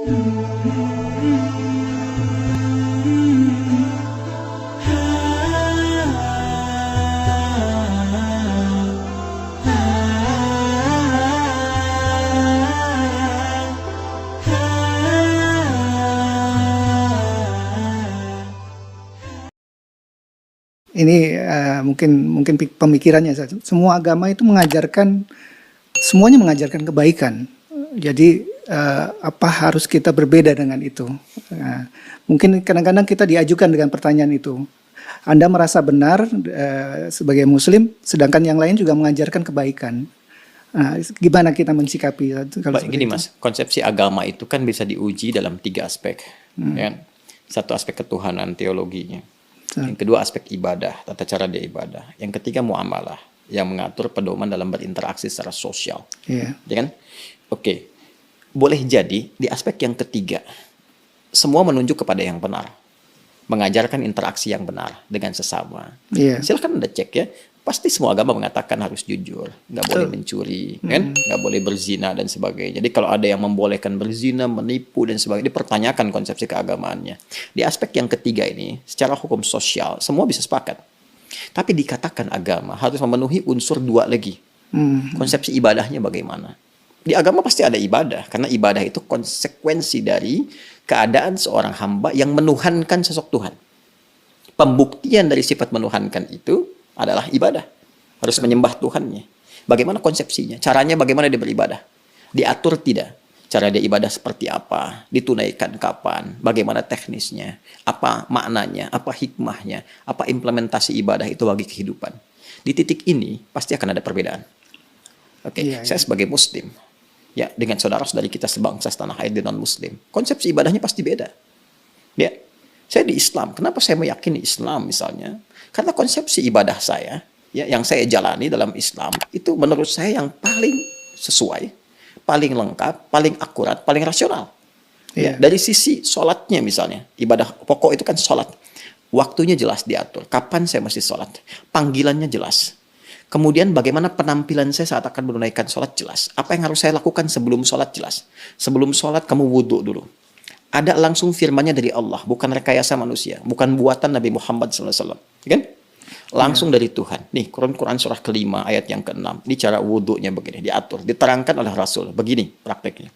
Ini mungkin pemikirannya saja. Semua agama itu semuanya mengajarkan kebaikan. Jadi apa harus kita berbeda dengan itu? Mungkin kadang-kadang kita diajukan dengan pertanyaan itu. Anda merasa benar sebagai Muslim, sedangkan yang lain juga mengajarkan kebaikan. Gimana kita mensikapi? Gini Mas, konsepsi agama itu kan bisa diuji dalam 3 aspek. Ya. Satu aspek ketuhanan, teologinya. Yang kedua aspek ibadah, tata cara dia ibadah. Yang ketiga muamalah, yang mengatur pedoman dalam berinteraksi secara sosial. Ya kan? Oke. Boleh jadi di aspek yang ketiga, semua menunjuk kepada yang benar. Mengajarkan interaksi yang benar dengan sesama. Silakan Anda cek ya. Pasti semua agama mengatakan harus jujur, nggak boleh mencuri, kan? Nggak boleh berzina dan sebagainya. Jadi kalau ada yang membolehkan berzina, menipu dan sebagainya, dipertanyakan konsepsi keagamaannya. Di aspek yang ketiga ini, secara hukum sosial, semua bisa sepakat. Tapi dikatakan agama harus memenuhi unsur 2 lagi. Konsepsi ibadahnya bagaimana? Di agama pasti ada ibadah, karena ibadah itu konsekuensi dari keadaan seorang hamba yang menuhankan sosok Tuhan. Pembuktian dari sifat menuhankan itu adalah ibadah. Harus menyembah Tuhannya. Bagaimana konsepsinya? Caranya bagaimana dia beribadah? Diatur tidak? Cara dia ibadah seperti apa? Ditunaikan kapan? Bagaimana teknisnya? Apa maknanya? Apa hikmahnya? Apa implementasi ibadah itu bagi kehidupan? Di titik ini pasti akan ada perbedaan. Saya sebagai Muslim, ya dengan saudara-saudari kita sebangsa setanah air dan non-Muslim, konsepsi ibadahnya pasti beda. Ya, saya di Islam. Kenapa saya meyakini Islam misalnya? Karena konsepsi ibadah saya, ya, yang saya jalani dalam Islam, itu menurut saya yang paling sesuai, paling lengkap, paling akurat, paling rasional. Ya, dari sisi sholatnya misalnya, ibadah pokok itu kan sholat. Waktunya jelas diatur, kapan saya mesti sholat. Panggilannya jelas. Kemudian bagaimana penampilan saya saat akan menunaikan sholat jelas. Apa yang harus saya lakukan sebelum sholat jelas. Sebelum sholat kamu wudhu dulu. Ada langsung firmannya dari Allah, bukan rekayasa manusia, bukan buatan Nabi Muhammad SAW, kan? Langsung dari Tuhan. Nih, Quran surah ke-5 ayat yang ke-6. Ini cara wudhunya begini, diatur, diterangkan oleh Rasul. Begini prakteknya.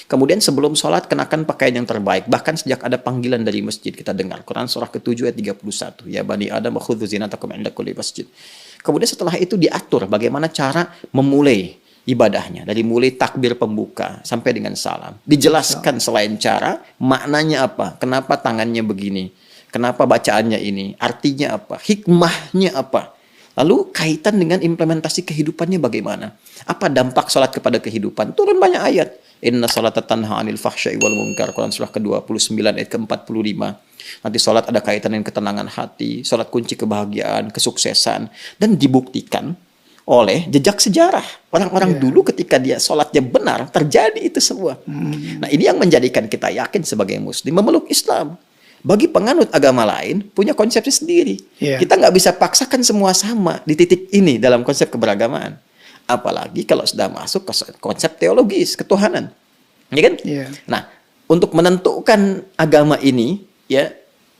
Kemudian sebelum sholat kenakan pakaian yang terbaik. Bahkan sejak ada panggilan dari masjid kita dengar. Quran surah ke-7 ayat 31. Ya bani Adam khudzu zinatakum 'inda kulli masjid. Kemudian setelah itu diatur bagaimana cara memulai ibadahnya, dari mulai takbir pembuka sampai dengan salam. Dijelaskan selain cara, maknanya apa, kenapa tangannya begini, kenapa bacaannya ini, artinya apa, hikmahnya apa. Lalu kaitan dengan implementasi kehidupannya bagaimana. Apa dampak sholat kepada kehidupan? Turun banyak ayat. Inna sholata tanha 'anil fahsya'i wal munkar. Quran surah ke-29 ayat ke-45. Nanti sholat ada kaitan dengan ketenangan hati, sholat kunci kebahagiaan, kesuksesan, dan dibuktikan oleh jejak sejarah. Orang-orang dulu ketika dia sholatnya benar, terjadi itu semua. Nah, ini yang menjadikan kita yakin sebagai Muslim memeluk Islam. Bagi penganut agama lain, punya konsepsi sendiri. Kita nggak bisa paksakan semua sama di titik ini dalam konsep keberagamaan. Apalagi kalau sudah masuk ke konsep teologis, ketuhanan. Ya kan? Nah, untuk menentukan agama ini, ya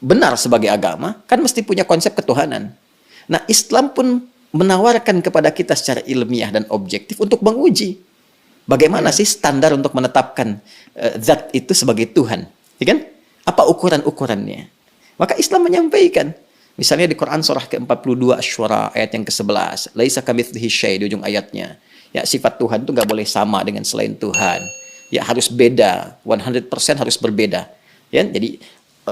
benar sebagai agama, kan mesti punya konsep ketuhanan. Nah, Islam pun menawarkan kepada kita secara ilmiah dan objektif untuk menguji bagaimana sih standar untuk menetapkan zat itu sebagai Tuhan, ya kan? Apa ukuran-ukurannya? Maka Islam menyampaikan, misalnya di Quran surah ke-42 Asy-Syura ayat yang ke-11, laisa kamitslihi syai' di ujung ayatnya. Ya, sifat Tuhan itu nggak boleh sama dengan selain Tuhan. Ya, harus beda, 100% harus berbeda. Ya, jadi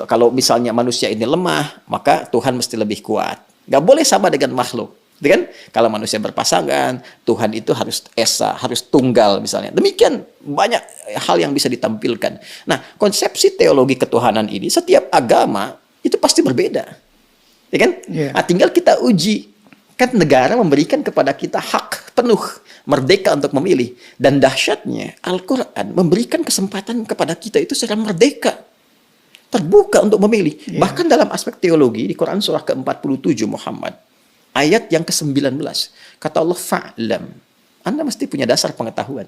kalau misalnya manusia ini lemah, maka Tuhan mesti lebih kuat. Nggak boleh sama dengan makhluk. Kan? Kalau manusia berpasangan, Tuhan itu harus esa, harus tunggal misalnya. Demikian banyak hal yang bisa ditampilkan. Nah, konsepsi teologi ketuhanan ini setiap agama itu pasti berbeda. Ya kan? Nah, tinggal kita uji. Kan negara memberikan kepada kita hak penuh, merdeka untuk memilih. Dan dahsyatnya, Al-Quran memberikan kesempatan kepada kita itu secara merdeka. Terbuka untuk memilih. Bahkan dalam aspek teologi, di Quran surah ke-47 Muhammad. Ayat yang ke-19. Kata Allah, fa'lam. Anda mesti punya dasar pengetahuan.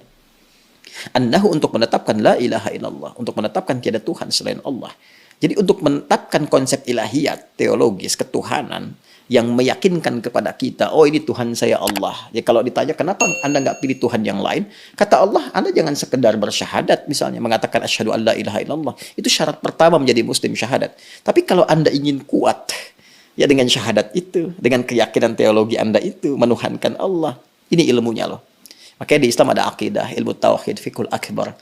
Annahu untuk menetapkan la ilaha illallah, untuk menetapkan tiada Tuhan selain Allah. Jadi untuk menetapkan konsep ilahiyat, teologis, ketuhanan yang meyakinkan kepada kita, oh ini Tuhan saya Allah. Ya kalau ditanya kenapa Anda nggak pilih Tuhan yang lain? Kata Allah, Anda jangan sekedar bersyahadat misalnya, mengatakan asyhadu an la ilaha illallah. Itu syarat pertama menjadi muslim, syahadat. Tapi kalau Anda ingin kuat, ya dengan syahadat itu, dengan keyakinan teologi Anda itu, menuhankan Allah. Ini ilmunya loh. Makanya di Islam ada akidah, ilmu tauhid, fikul akbar.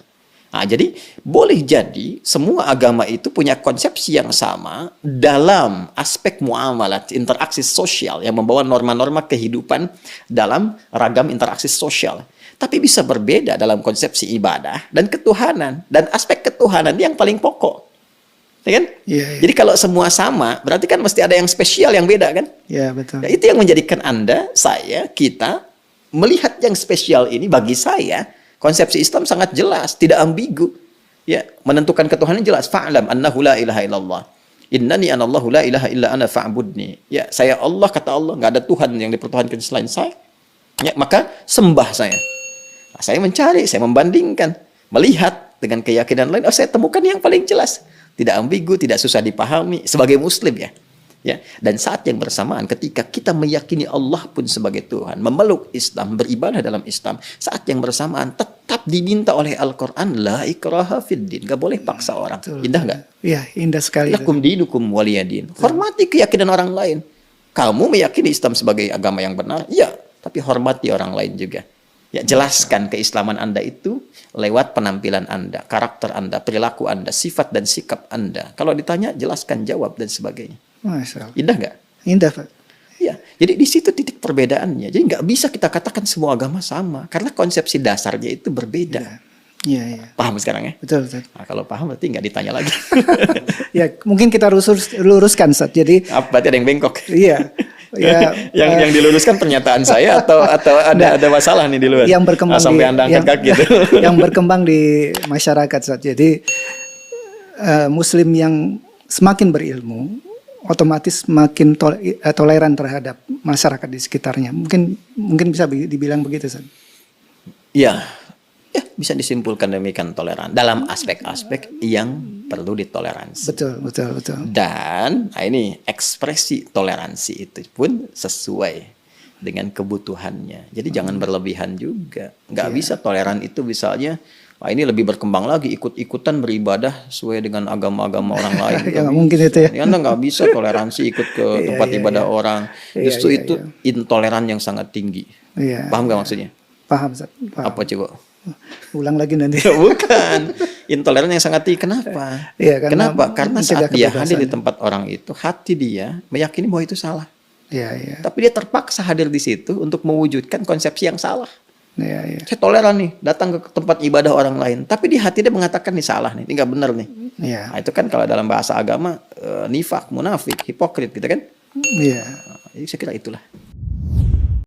Nah, jadi boleh jadi semua agama itu punya konsepsi yang sama dalam aspek muamalat, interaksi sosial yang membawa norma-norma kehidupan dalam ragam interaksi sosial. Tapi bisa berbeda dalam konsepsi ibadah dan ketuhanan. Dan aspek ketuhanan yang paling pokok. Ya kan? Iya, iya. Jadi kalau semua sama, berarti kan mesti ada yang spesial yang beda kan? Ya, betul. Nah, itu yang menjadikan Anda, saya, kita melihat yang spesial ini bagi saya, konsepsi Islam sangat jelas, tidak ambigu. Ya, menentukan ketuhanan jelas. Fa'lam annahu la ilaha illallah. Innani anallahu la ilaha illa ana fa'budni. Ya, saya Allah, kata Allah, nggak ada Tuhan yang dipertuhankan selain saya. Ya, maka sembah saya. Nah, saya mencari, saya membandingkan, melihat dengan keyakinan lain, oh saya temukan yang paling jelas. Tidak ambigu, tidak susah dipahami sebagai muslim ya. Ya, dan saat yang bersamaan ketika kita meyakini Allah pun sebagai Tuhan, memeluk Islam, beribadah dalam Islam, saat yang bersamaan tetap diminta oleh Al-Qur'an la ikraha fid din, enggak boleh paksa orang. Betul, Indah enggak? Iya, indah sekali. Lakum dinukum waliyadin. Hormati keyakinan orang lain. Kamu meyakini Islam sebagai agama yang benar? Ya, tapi hormati orang lain juga. Ya, jelaskan keislaman Anda itu lewat penampilan Anda, karakter Anda, perilaku Anda, sifat dan sikap Anda. Kalau ditanya, jelaskan, jawab, dan sebagainya. Masya Allah. Indah nggak? Indah, Pak. Ya, jadi di situ titik perbedaannya. Jadi nggak bisa kita katakan semua agama sama, karena konsepsi dasarnya itu berbeda. Iya, iya. Paham sekarang ya? Betul, betul. Nah, kalau paham berarti nggak ditanya lagi. Ya, mungkin kita luruskan, Ustaz. Jadi, Berarti ada yang bengkok. iya. Ya, yang diluruskan pernyataan saya atau ada masalah nih di luar. Yang berkembang sampai Anda angkat kaki itu. Yang berkembang di masyarakat, Ustaz. Jadi, Muslim yang semakin berilmu, otomatis makin toleran terhadap masyarakat di sekitarnya. Mungkin bisa dibilang begitu, Ustaz. Ya, bisa disimpulkan demikian, toleran dalam aspek-aspek yang perlu ditoleransi. Betul, betul, betul. Dan ini ekspresi toleransi itu pun sesuai dengan kebutuhannya. Jadi jangan berlebihan juga. Nggak bisa toleran itu misalnya, ini lebih berkembang lagi, ikut-ikutan beribadah sesuai dengan agama-agama orang lain. Ya, mungkin itu ya. Anda nggak bisa toleransi ikut ke tempat ibadah orang. Justru itu intoleran yang sangat tinggi. Iya. Paham nggak maksudnya? Paham, Ustaz. Paham. Apa coba? Ulang lagi nanti. Bukan. Intoleran yang sangat tinggi. Kenapa? Iya, Kenapa? Karena saat dia kebebasan. hadir di tempat orang itu, hati dia meyakini bahwa itu salah. Iya, iya. Tapi dia terpaksa hadir di situ untuk mewujudkan konsepsi yang salah. Iya, iya. Saya toleran nih, datang ke tempat ibadah orang lain. Tapi di hati dia mengatakan ini salah nih, ini nggak benar nih. Iya. Nah, itu kan kalau dalam bahasa agama, nifak, munafik, hipokrit gitu kan. Iya. Jadi saya kira itulah.